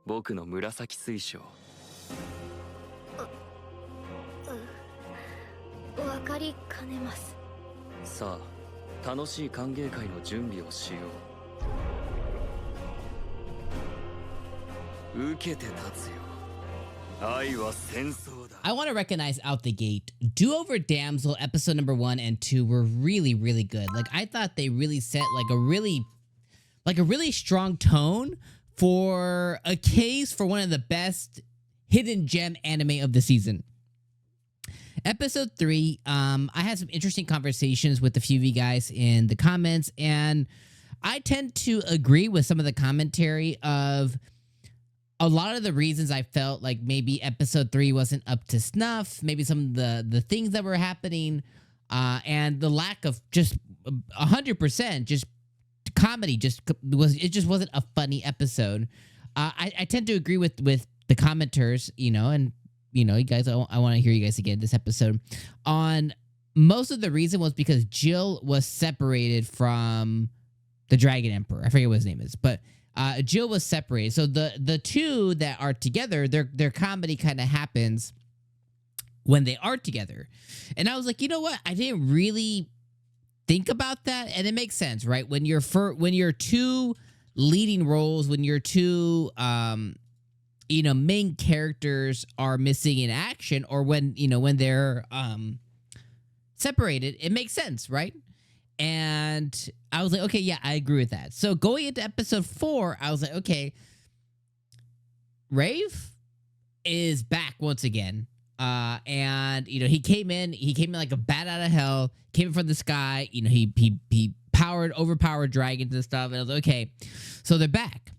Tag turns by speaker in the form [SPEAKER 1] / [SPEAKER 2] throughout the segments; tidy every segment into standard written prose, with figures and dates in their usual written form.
[SPEAKER 1] 僕の紫水晶。
[SPEAKER 2] わかりかねます。
[SPEAKER 1] さあ、楽しい歓迎会の準備をしよう。受けて立つよ。愛は戦争だ。
[SPEAKER 3] I want to recognize out the gate, Do Over Damsel episode number 1 and 2 were really, really good. Like, I thought they really set like a really strong tone for a case for one of the best hidden gem anime of the season. Episode 3, I had some interesting conversations with a few of you guys in the comments, and I tend to agree with some of the commentary of a lot of the reasons I felt like maybe episode 3 wasn't up to snuff, maybe some of the things that were happening, and the lack of just 100% just comedy just wasn't a funny episode. I tend to agree with the commenters, and you guys, I want to hear you guys again this episode on most of the reason was because Jill was separated from the Dragon Emperor. I forget what his name is, but Jill was separated. So the two that are together, their comedy kind of happens when they are together. And I was like, you know what? I didn't really think about that, and it makes sense, right? When you're two leading roles, when you're two main characters are missing in action, or when they're separated, it makes sense, right? And I was like, okay, yeah, I agree with that. So going into episode 4, I was like, okay, Rave is back once again. And he came in like a bat out of hell, came in from the sky. He overpowered dragons and stuff. And I was like, okay, so they're back.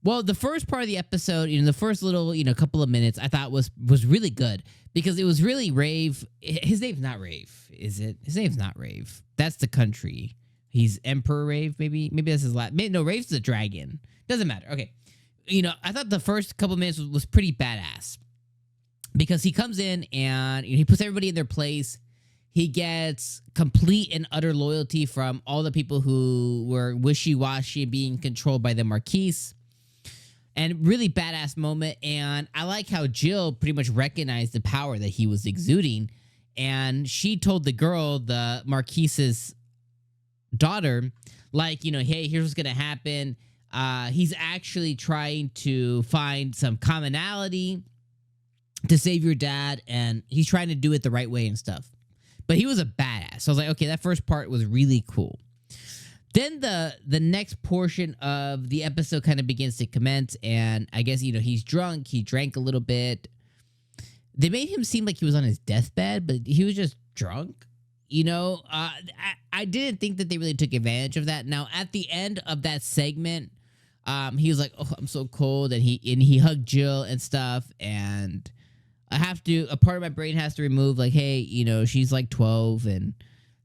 [SPEAKER 3] Well, the first part of the episode, the first little, couple of minutes, I thought was really good because it was really Rave. His name's not Rave, is it? His name's not Rave. That's the country. He's Emperor Rave, maybe that's his last. No, Rave's the dragon. Doesn't matter. Okay, I thought the first couple of minutes was pretty badass because he comes in and he puts everybody in their place. He gets complete and utter loyalty from all the people who were wishy-washy and being controlled by the Marquise. And really badass moment. And I like how Jill pretty much recognized the power that he was exuding. And she told the girl, the Marquise's daughter, like, hey, here's what's going to happen. He's actually trying to find some commonality to save your dad. And he's trying to do it the right way and stuff. But he was a badass. So I was like, okay, that first part was really cool. Then the next portion of the episode kind of begins to commence, and I guess, he's drunk. He drank a little bit. They made him seem like he was on his deathbed, but he was just drunk. I didn't think that they really took advantage of that. Now, at the end of that segment, he was like, oh, I'm so cold, and he hugged Jill and stuff, and a part of my brain has to remove, like, hey, she's like 12, and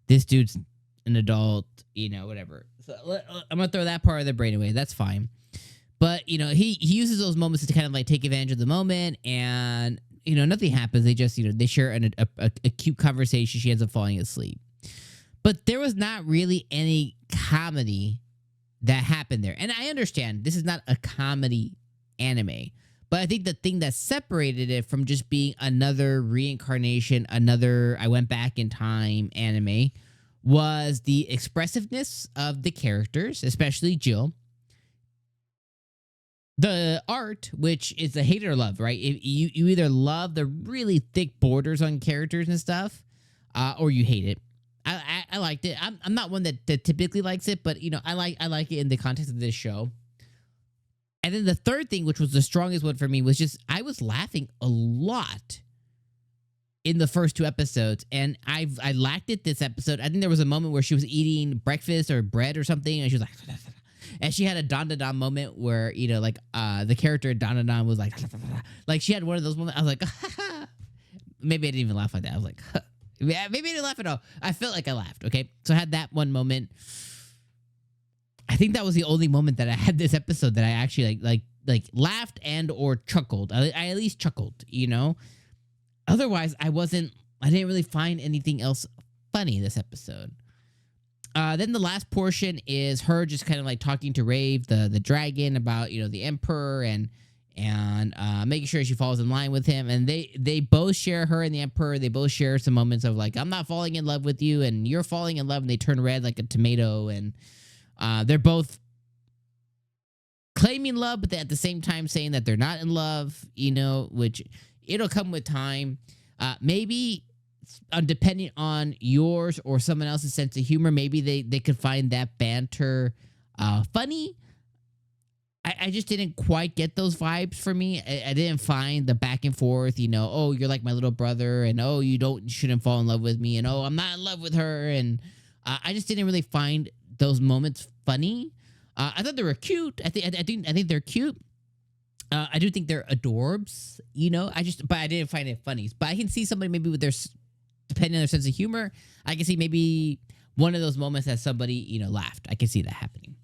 [SPEAKER 3] this dude's an adult, whatever. So I'm gonna throw that part of the brain away. That's fine. But he uses those moments to kind of like take advantage of the moment, and nothing happens. They just they share a cute conversation. She ends up falling asleep. But there was not really any comedy that happened there, and I understand this is not a comedy anime. But I think the thing that separated it from just being another reincarnation, another I went back in time anime, was the expressiveness of the characters, especially Jill. The art, which is a hate or love, right? You either love the really thick borders on characters and stuff, or you hate it. I liked it. I'm not one that typically likes it, but I like it in the context of this show. And then the third thing, which was the strongest one for me, was just I was laughing a lot in the first 2 episodes, and I lacked it this episode. I think there was a moment where she was eating breakfast or bread or something, and she was like, and she had a Dandadan moment where, the character Dandadan was like she had one of those moments. I was like, maybe I didn't even laugh like that. I was like, maybe I didn't laugh at all. I felt like I laughed, okay? So I had that one moment. I think that was the only moment that I had this episode that I actually like laughed and or chuckled. I at least chuckled, Otherwise, I didn't really find anything else funny this episode. Then the last portion is her just kind of like talking to Rave, the dragon, about the Emperor and making sure she falls in line with him. And they both share, her and the Emperor. They both share some moments of like, I'm not falling in love with you, and you're falling in love, and they turn red like a tomato. And they're both claiming love, but at the same time saying that they're not in love. Which it'll come with time. Maybe. Depending on yours or someone else's sense of humor, maybe they could find that banter funny. I just didn't quite get those vibes for me. I didn't find the back and forth, oh, you're like my little brother, and oh, you shouldn't fall in love with me, and oh, I'm not in love with her, and I just didn't really find those moments funny. I thought they were cute. I think they're cute. I do think they're adorbs, but I didn't find it funny. But I can see somebody maybe with depending on their sense of humor, I can see maybe one of those moments that somebody, laughed. I can see that happening.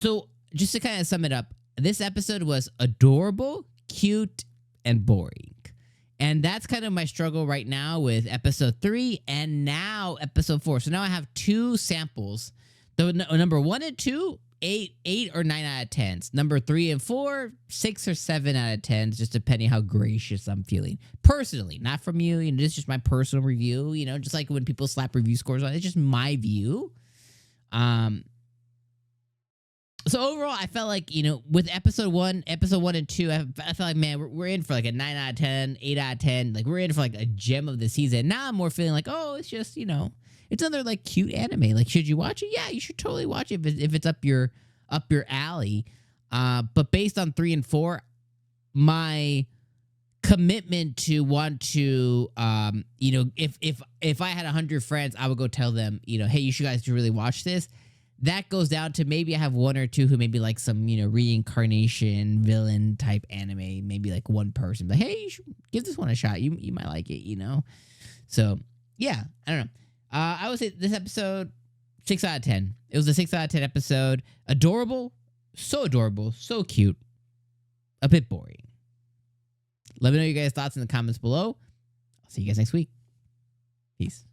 [SPEAKER 3] So just to kind of sum it up, this episode was adorable, cute, and boring. And that's kind of my struggle right now with episode 3 and now episode 4. So now I have 2 samples. The number 1 and 2, 8 or 9 out of 10s. Number 3 and 4, 6 or 7 out of 10s, just depending how gracious I'm feeling. Personally, not from you. This is just my personal review. Just like when people slap review scores on, it's just my view. So overall, I felt like, with episode 1 and 2, I felt like, man, we're in for like a 9 out of 10, 8 out of 10. Like, we're in for like a gem of the season. Now I'm more feeling like, oh, it's just, it's another like cute anime. Like, should you watch it? Yeah, you should totally watch it if it's up your alley. But based on 3 and 4, my commitment to want to, if I had 100 friends, I would go tell them, hey, you should guys really watch this. That goes down to maybe I have 1 or 2 who maybe like some, reincarnation villain type anime. Maybe like one person, but hey, you should give this one a shot. You might like it, So yeah, I don't know. I would say this episode, 6 out of 10. It was a 6 out of 10 episode. Adorable, so cute. A bit boring. Let me know your guys' thoughts in the comments below. I'll see you guys next week. Peace.